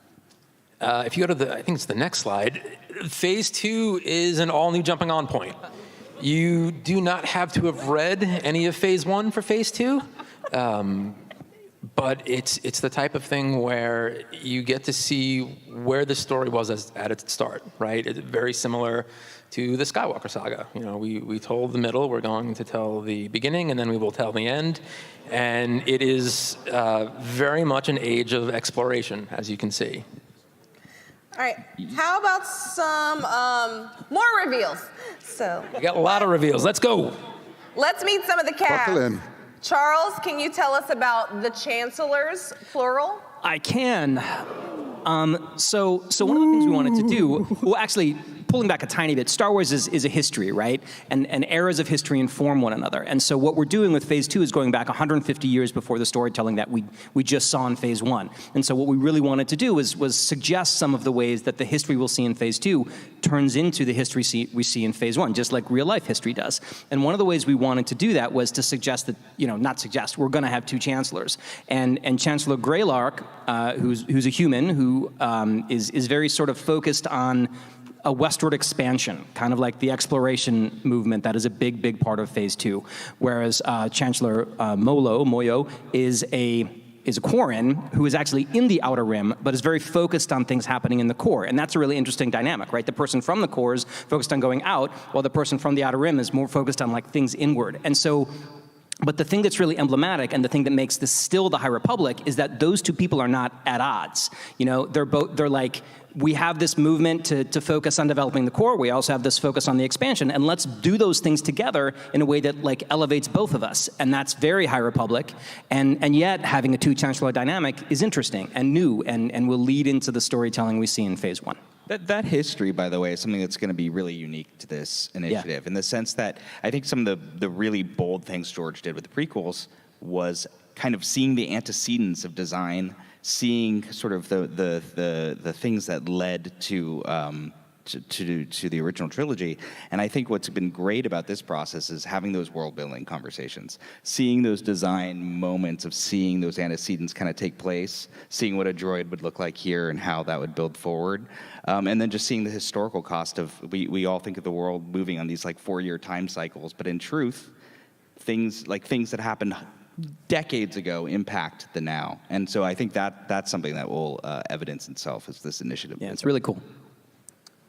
S6: If you go to I think it's the next slide, phase 2 is an all new jumping on point. You do not have to have read any of phase 1 for phase 2. But it's the type of thing where you get to see where the story was at its start, right? It's very similar to the Skywalker saga. You know, we told the middle, we're going to tell the beginning, and then we will tell the end. And it is very much an age of exploration, as you can see.
S1: All right, how about some more reveals? So
S6: We got a lot of reveals. Let's go.
S1: let's meet some of the cast.
S3: Buckle in.
S1: Charles, can you tell us about the chancellors, plural?
S4: I can. So one of the things we wanted to do, well, actually, pulling back a tiny bit, Star Wars is a history, right? And eras of history inform one another. And so what we're doing with phase 2 is going back 150 years before the storytelling that we just saw in phase 1. And so what we really wanted to do was suggest some of the ways that the history we'll see in phase 2 turns into the history we see in phase 1, just like real life history does. And one of the ways we wanted to do that was to suggest that, not suggest, we're gonna have 2 chancellors. And Chancellor Greylark, who's a human who is very sort of focused on a westward expansion, kind of like the exploration movement that is a big, big part of phase 2. Whereas Chancellor Moyo is a Quarren who is actually in the Outer Rim, but is very focused on things happening in the core. And that's a really interesting dynamic, right? The person from the core is focused on going out, while the person from the Outer Rim is more focused on like things inward. And so, but the thing that's really emblematic and the thing that makes this still the High Republic is that those 2 people are not at odds. They're like, we have this movement to focus on developing the core. We also have this focus on the expansion, and let's do those things together in a way that like elevates both of us. And that's very High Republic. And yet having a 2 chancellor dynamic is interesting and new and will lead into the storytelling we see in phase 1.
S2: That history, by the way, is something that's going to be really unique to this initiative, in the sense that I think some of the really bold things George did with the prequels was kind of seeing the antecedents of design, seeing sort of the things that led to the original trilogy. And I think what's been great about this process is having those world-building conversations, seeing those design moments of seeing those antecedents kind of take place, seeing what a droid would look like here and how that would build forward. And then just seeing the historical cost of, we all think of the world moving on these like 4-year time cycles, but in truth, things that happened decades ago impact the now. And so I think that's something that will evidence itself as this initiative.
S4: Yeah, it's really cool.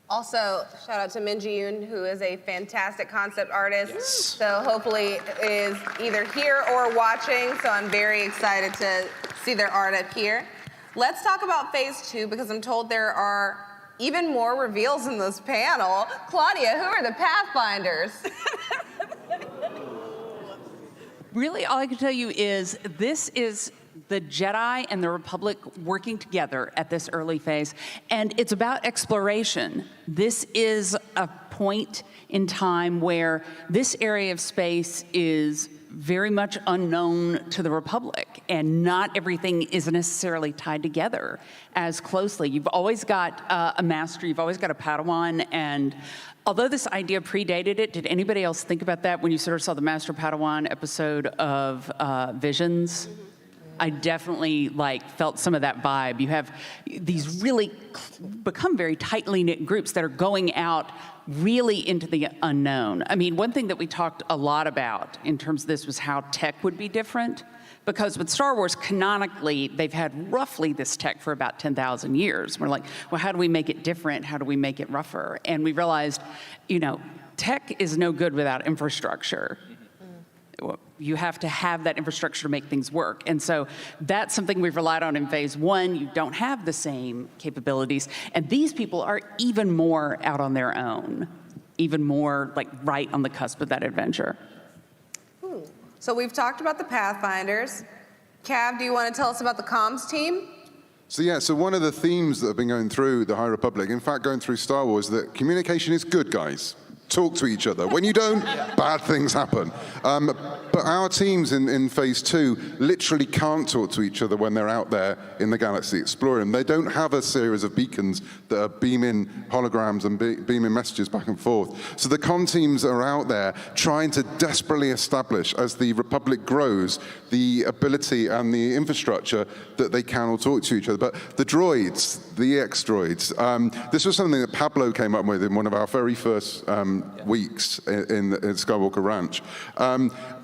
S1: Also, shout out to Min Ji-yoon, who is a fantastic concept artist.
S4: Yes.
S1: So hopefully is either here or watching. So I'm very excited to see their art up here. Let's talk about phase 2, because I'm told there are even more reveals in this panel. Claudia, who are the Pathfinders?
S8: Really, all I can tell you is this is the Jedi and the Republic working together at this early phase, and it's about exploration. This is a point in time where this area of space is very much unknown to the Republic, and not everything is necessarily tied together as closely. You've always got a master, you've always got a Padawan, and although this idea predated it, did anybody else think about that when you sort of saw the Master Padawan episode of Visions? I definitely felt some of that vibe. You have these really become very tightly knit groups that are going out really into the unknown. I mean, one thing that we talked a lot about in terms of this was how tech would be different. Because with Star Wars, canonically, they've had roughly this tech for about 10,000 years. We're like, well, how do we make it different? How do we make it rougher? And we realized, tech is no good without infrastructure. You have to have that infrastructure to make things work. And so that's something we've relied on in phase 1. You don't have the same capabilities. And these people are even more out on their own, even more right on the cusp of that adventure.
S1: So we've talked about the Pathfinders. Cav, do you want to tell us about the comms team?
S3: So one of the themes that have been going through the High Republic, in fact going through Star Wars, that communication is good, guys. talk to each other. When you don't, bad things happen. But our teams in phase 2 literally can't talk to each other when they're out there in the galaxy exploring. They don't have a series of beacons that are beaming holograms and beaming messages back and forth. So the con teams are out there trying to desperately establish, as the Republic grows, the ability and the infrastructure that they can all talk to each other. But the droids, the EX droids, this was something that Pablo came up with in one of our very first weeks in Skywalker Ranch.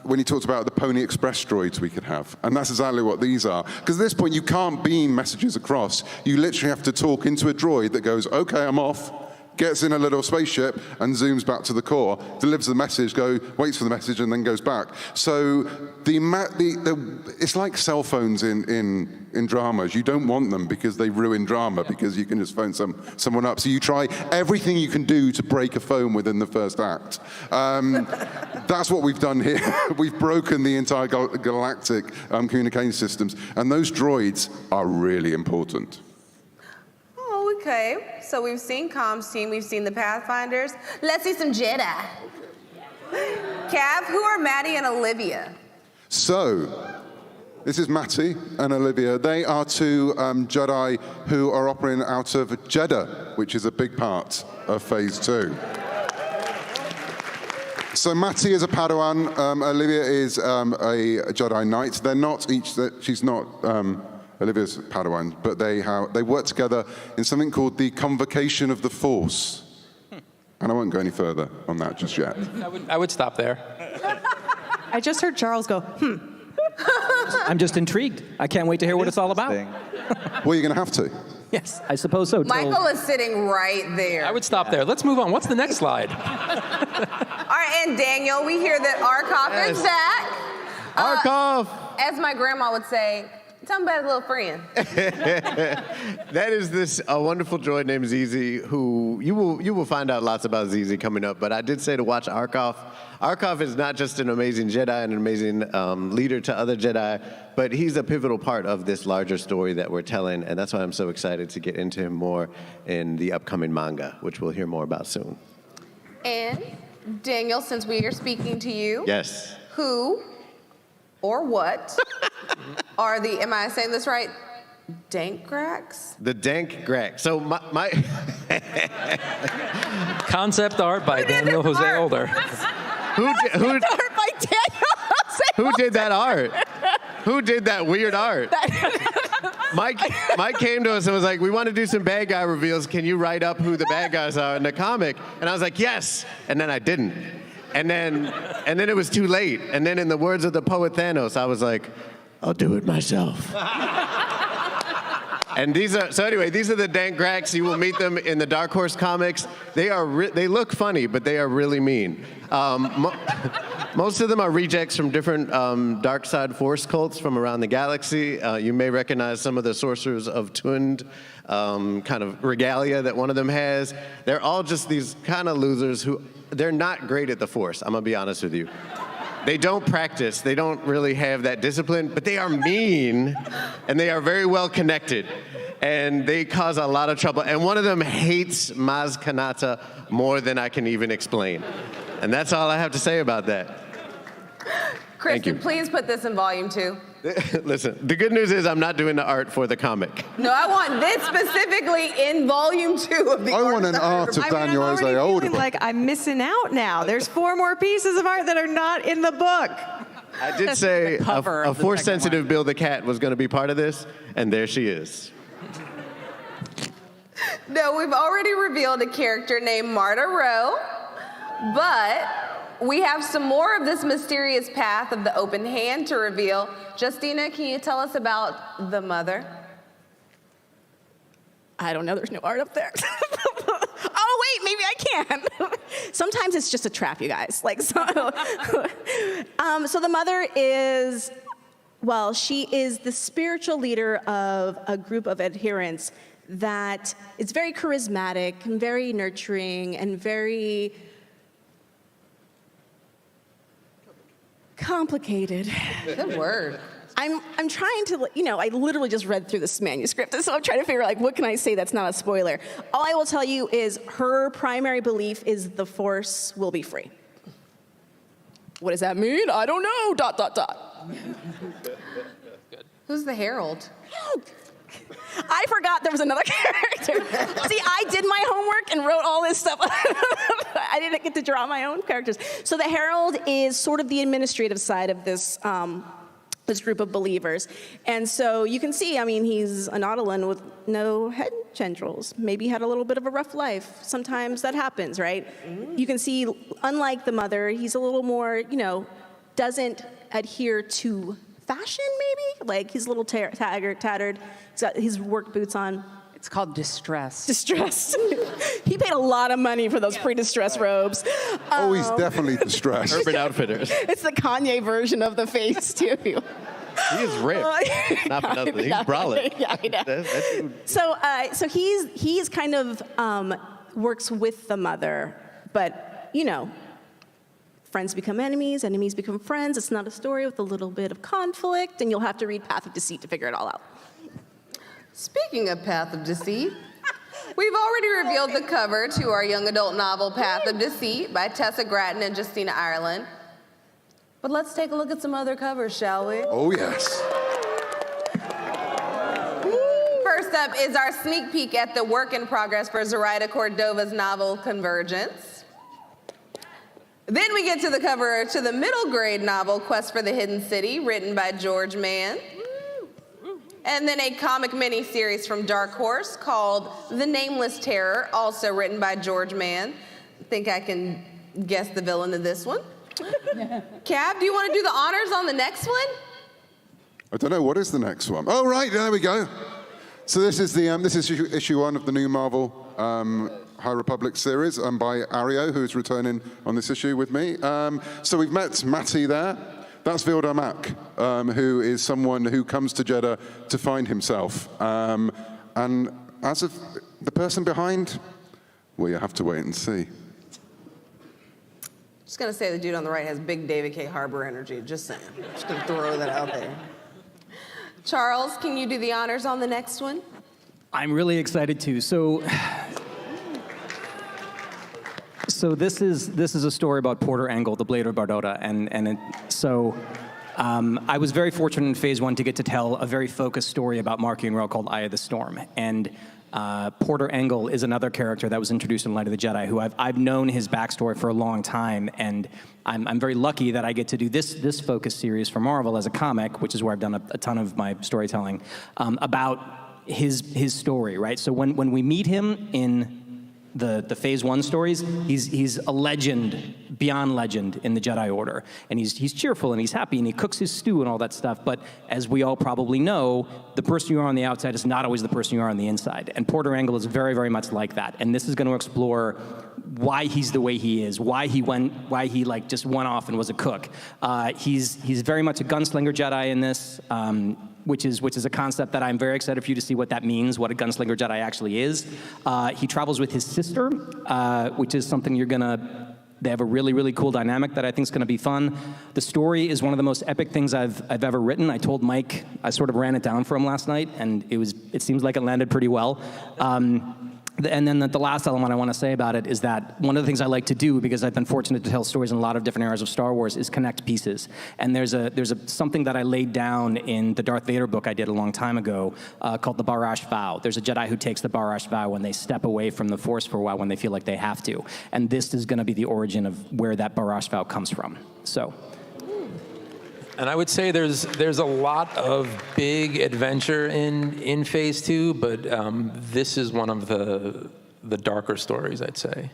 S3: When he talked about the Pony Express droids we could have. And that's exactly what these are. Because at this point, you can't beam messages across. You literally have to talk into a droid that goes, okay, I'm off, gets in a little spaceship and zooms back to the core, delivers the message, waits for the message, and then goes back. So it's like cell phones in dramas. You don't want them because they ruin drama, because you can just phone someone up. So you try everything you can do to break a phone within the first act. That's what we've done here. We've broken the entire galactic communication systems, and those droids are really important.
S1: Oh, okay. So we've seen comms team, we've seen the Pathfinders. Let's see some Jedi. Cav, who are Maddie and Olivia?
S3: So, this is Matty and Olivia. They are two Jedi who are operating out of Jeddah, which is a big part of Phase 2. So Matty is a Padawan, Olivia is a Jedi Knight. They're not she's not Olivia's Padawan, but they work together in something called the Convocation of the Force. And I won't go any further on that just yet.
S6: I would stop there.
S9: I just heard Charles go,
S4: I'm just intrigued. I can't wait to hear what it's all about.
S3: Well, you're going to have to.
S4: Yes, I suppose so.
S1: Michael is sitting right there.
S6: I would stop there. Let's move on. What's the next slide?
S1: All right, and Daniel, we hear that Arkoff is back.
S7: Arkoff!
S1: As my grandma would say, tell me about his little friend.
S7: That is this wonderful droid named Zizi, who you will find out lots about Zizi coming up. But I did say to watch Arkoff. Arkoff is not just an amazing Jedi and an amazing leader to other Jedi, but he's a pivotal part of this larger story that we're telling, and that's why I'm so excited to get into him more in the upcoming manga, which we'll hear more about soon.
S1: And Daniel, since we are speaking to you,
S7: Yes.
S1: who or what are the, am I saying this right, Dankrax?
S7: The Dank Grack. So my
S6: Concept art by Daniel Jose Older.
S7: who did that art? Who did that weird art? Mike came to us and was like, we want to do some bad guy reveals. Can you write up who the bad guys are in the comic? And I was like, yes. And then I didn't. And then it was too late. And then in the words of the poet Thanos, I was like, I'll do it myself. And these are the Dank Gracks. You will meet them in the Dark Horse comics. They look funny, but they are really mean. Most of them are rejects from different dark side force cults from around the galaxy. You may recognize some of the Sorcerers of Tund kind of regalia that one of them has. They're all just these kind of losers who, they're not great at the Force, I'm gonna be honest with you. They don't practice, they don't really have that discipline, but they are mean, and they are very well connected. And they cause a lot of trouble. And one of them hates Maz Kanata more than I can even explain. And that's all I have to say about that.
S1: Kristen, please put this in volume 2.
S7: Listen, the good news is I'm not doing the art for the comic.
S1: No, I want this specifically in volume 2 of the
S3: I want an art of Daniel Jose Older.
S9: like I'm missing out now. There's 4 more pieces of art that are not in the book.
S7: I did say a Force-sensitive Bill the Cat was going to be part of this, and there she is.
S1: No, we've already revealed a character named Marta Rowe, but we have some more of this mysterious path of the open hand to reveal. Justina, can you tell us about the mother?
S5: I don't know, there's no art up there. Oh, wait, maybe I can. Sometimes it's just a trap, you guys. So the mother is, well, she is the spiritual leader of a group of adherents that is very charismatic and very nurturing and very complicated.
S1: Good word.
S5: I'm trying to, I literally just read through this manuscript, and so I'm trying to figure out, what can I say that's not a spoiler? All I will tell you is her primary belief is the Force will be free. What does that mean? I don't know, ...
S1: Who's the Herald?
S5: I forgot there was another character. See, I did my homework and wrote all this stuff. I didn't get to draw my own characters. So the Herald is sort of the administrative side of this group of believers. And so you can see, he's a Nautolan with no head tendrils. Maybe had a little bit of a rough life. Sometimes that happens, right? You can see, unlike the mother, he's a little more, doesn't adhere to fashion, maybe? Like, he's a little tattered. He's got his work boots on.
S8: It's called distress.
S5: Distressed. He paid a lot of money for those pre-distressed robes.
S3: Oh, he's definitely distressed.
S7: Urban Outfitters.
S5: It's the Kanye version of the face, too.
S7: He is ripped. Not for nothing. He's brolic.
S5: Yeah, I know. So he's kind of works with the mother, but, friends become enemies, enemies become friends. It's not a story with a little bit of conflict, and you'll have to read Path of Deceit to figure it all out.
S1: Speaking of Path of Deceit, we've already revealed the cover to our young adult novel, Path of Deceit, by Tessa Gratton and Justina Ireland. But let's take a look at some other covers, shall we?
S3: Oh, yes.
S1: First up is our sneak peek at the work in progress for Zoraida Cordova's novel, Convergence. Then we get to the cover to the middle grade novel, Quest for the Hidden City, written by George Mann. And then a comic mini-series from Dark Horse called The Nameless Terror, also written by George Mann. I think I can guess the villain of this one. Cab, do you want to do the honors on the next one?
S3: I don't know, what is the next one? Oh, right, there we go. So this is issue 1 of the new Marvel High Republic series by Ario, who's returning on this issue with me. So we've met Matty there. That's Vildar Mak, who is someone who comes to Jeddah to find himself. And as of the person behind, well, you have to wait and see.
S1: Just gonna say the dude on the right has big David K. Harbour energy, just saying. Just gonna throw that out there. Charles, can you do the honors on the next one?
S4: I'm really excited too. So this is a story about Porter Engle, the Blade of Bardota, I was very fortunate in Phase 1 to get to tell a very focused story about Mark Unro called Eye of the Storm, and Porter Engle is another character that was introduced in Light of the Jedi, who I've known his backstory for a long time, and I'm very lucky that I get to do this focus series for Marvel as a comic, which is where I've done a ton of my storytelling about his story, right? So when we meet him in the Phase 1 stories, he's a legend, beyond legend in the Jedi Order. And he's cheerful and he's happy and he cooks his stew and all that stuff. But as we all probably know, the person you are on the outside is not always the person you are on the inside. And Porter Engle is very, very much like that. And this is going to explore why he's the way he is, why he like just went off and was a cook. He's very much a gunslinger Jedi in this. Which is a concept that I'm very excited for you to see what that means, what a gunslinger Jedi actually is. He travels with his sister, which is something they have a really, really cool dynamic that I think is gonna be fun. The story is one of the most epic things I've ever written. I told Mike, I sort of ran it down for him last night, and it seems like it landed pretty well. And then the last element I want to say about it is that one of the things I like to do, because I've been fortunate to tell stories in a lot of different eras of Star Wars, is connect pieces. And there's something that I laid down in the Darth Vader book I did a long time ago called the Barash Vow. There's a Jedi who takes the Barash Vow when they step away from the Force for a while, when they feel like they have to. And this is going to be the origin of where that Barash Vow comes from. So.
S6: And I would say there's a lot of big adventure in Phase 2, but this is one of the darker stories, I'd say.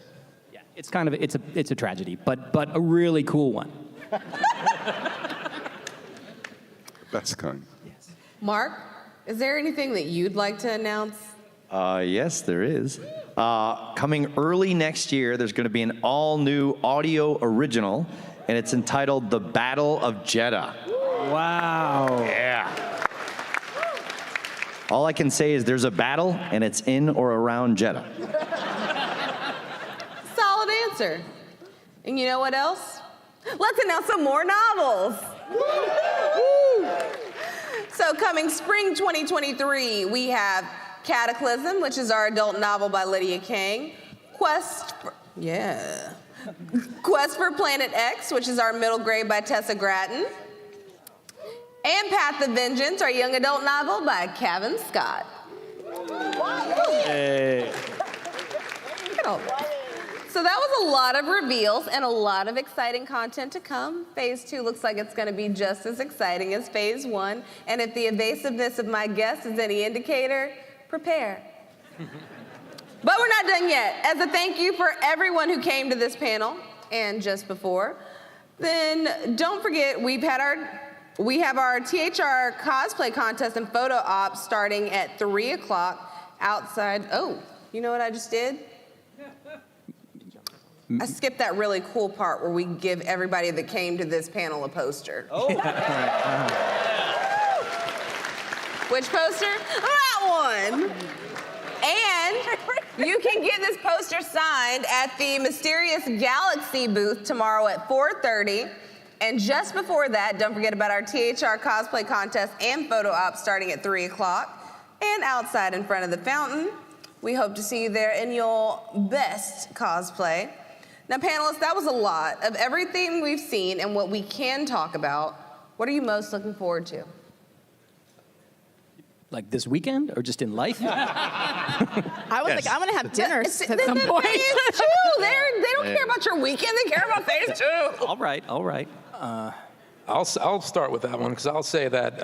S4: Yeah, it's kind of it's a tragedy, but a really cool one.
S3: Best kind.
S1: Yes. Mark, is there anything that you'd like to announce?
S10: Yes, there is. Coming early next year, there's going to be an all-new audio original, and it's entitled The Battle of Jeddah.
S4: Wow.
S10: Yeah. All I can say is there's a battle, and it's in or around Jeddah.
S1: Solid answer. And you know what else? Let's announce some more novels. Woo! So coming spring 2023, we have Cataclysm, which is our adult novel by Lydia King. Quest for Planet X, which is our middle grade by Tessa Gratton. And Path of Vengeance, our young adult novel by Kevin Scott.
S2: Hey.
S1: So that was a lot of reveals and a lot of exciting content to come. Phase 2 looks like it's going to be just as exciting as Phase 1. And if the evasiveness of my guests is any indicator, prepare. But we're not done yet. As a thank you for everyone who came to this panel and just before, then don't forget we have our THR cosplay contest and photo ops starting at 3 o'clock outside. Oh, you know what I just did? I skipped that really cool part where we give everybody that came to this panel a poster. Oh. Which poster? That one. And you can get this poster signed at the Mysterious Galaxy booth tomorrow at 4:30. And just before that, don't forget about our THR cosplay contest and photo op starting at 3 o'clock. And outside in front of the fountain, we hope to see you there in your best cosplay. Now, panelists, that was a lot of everything we've seen and what we can talk about. What are you most looking forward to?
S4: Like this weekend or just in life?
S5: I was like, I'm going to have dinner at some point.
S1: Phase 2. They don't care about your weekend. They care about Phase 2.
S4: All right.
S6: I'll start with that one because I'll say that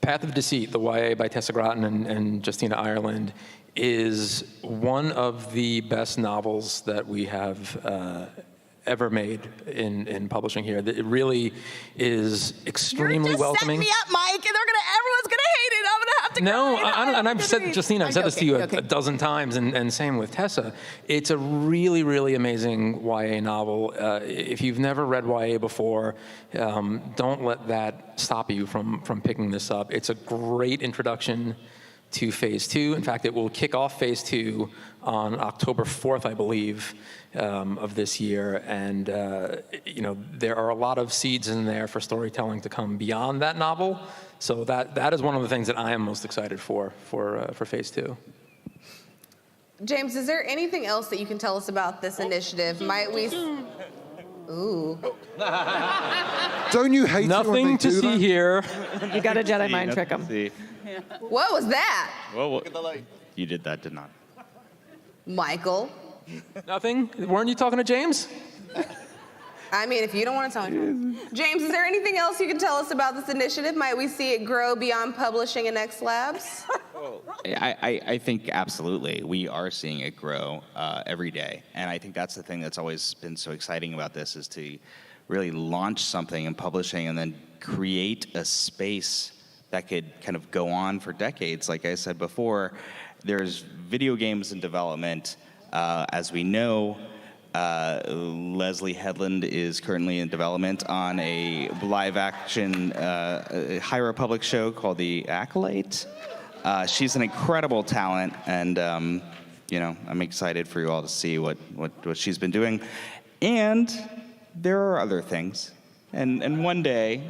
S6: Path of Deceit, the YA by Tessa Gratton and Justina Ireland, is one of the best novels that we have ever made in publishing here. It really is extremely welcoming.
S5: You're just setting me up, Mike, and everyone's gonna hate it. I'm gonna have to
S6: No, and I've said, Justina, I've said this to you a dozen times, and same with Tessa. It's a really, really amazing YA novel. If you've never read YA before, don't let that stop you from picking this up. It's a great introduction to Phase 2. In fact, it will kick off Phase 2 on October 4th, I believe, of this year. And there are a lot of seeds in there for storytelling to come beyond that novel. So that is one of the things that I am most excited for Phase 2.
S1: James, is there anything else that you can tell us about this initiative? Might we? Ooh.
S3: Don't you hate
S6: Nothing to see here.
S9: You got a Jedi mind trick him.
S1: What was that?
S2: Whoa. You did that, did not.
S1: Michael?
S6: Nothing? Weren't you talking to James?
S1: I mean, if you don't want to tell me. James, is there anything else you can tell us about this initiative? Might we see it grow beyond publishing and X Labs?
S2: I think absolutely. We are seeing it grow every day. And I think that's the thing that's always been so exciting about this is to really launch something in publishing and then create a space that could kind of go on for decades. Like I said before, there's video games in development. As we know, Leslie Headland is currently in development on a live-action High Republic show called The Acolyte. She's an incredible talent, and I'm excited for you all to see what she's been doing. And there are other things. And one day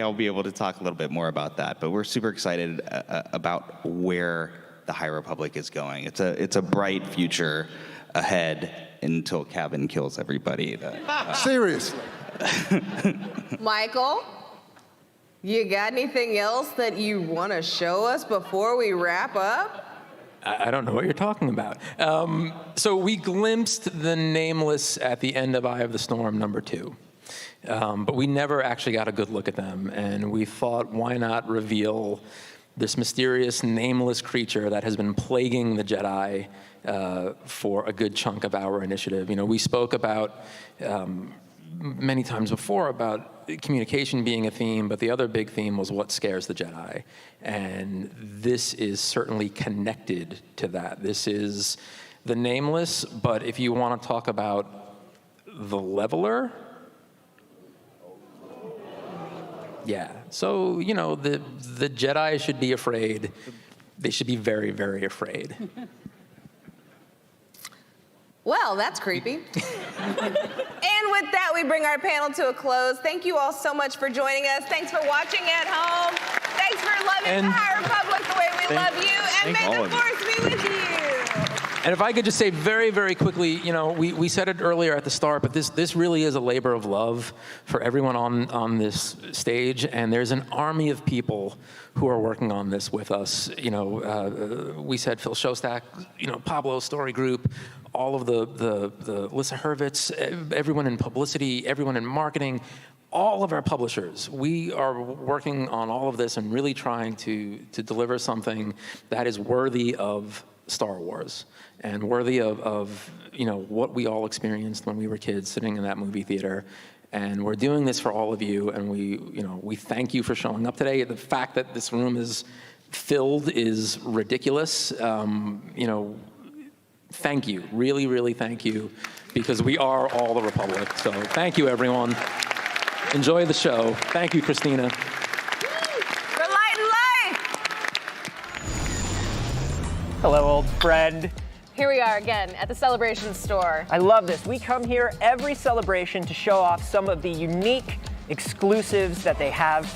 S2: I'll be able to talk a little bit more about that. But we're super excited about where the High Republic is going. It's a bright future ahead until Cabin kills everybody.
S3: Seriously.
S1: Michael, you got anything else that you want to show us before we wrap up?
S6: I don't know what you're talking about. So we glimpsed the Nameless at the end of Eye of the Storm #2. But we never actually got a good look at them, and we thought, why not reveal this mysterious, nameless creature that has been plaguing the Jedi for a good chunk of our initiative. We spoke about many times before about communication being a theme, but the other big theme was what scares the Jedi, and this is certainly connected to that. This is the Nameless, but if you want to talk about the Leveler. Yeah, so, the Jedi should be afraid. They should be very, very afraid.
S1: Well, that's creepy. And with that, we bring our panel to a close. Thank you all so much for joining us. Thanks for watching at home. Thanks loving the High Republic the way we love you, and may the Force be with you.
S6: And if I could just say very, very quickly, you know, we said it earlier at the start, but this really is a labor of love for everyone on this stage, and there's an army of people who are working on this with us. You know, we said Phil Shostak, you know, Pablo Story Group, all of the Lissa Hurwitz, everyone in publicity, everyone in marketing, all of our publishers. We are working on all of this and really trying to deliver something that is worthy of Star Wars and worthy of you know what we all experienced when we were kids sitting in that movie theater. And we're doing this for all of you, and we thank you for showing up today. The fact that this room is filled is ridiculous. You know, thank you, really, really thank you, because we are all the Republic. So thank you, everyone. Enjoy the show. Thank you, Christina.
S1: For light and life.
S12: Hello, old friend.
S13: Here we are again at the Celebration store.
S12: I love this. We come here every celebration to show off some of the unique exclusives that they have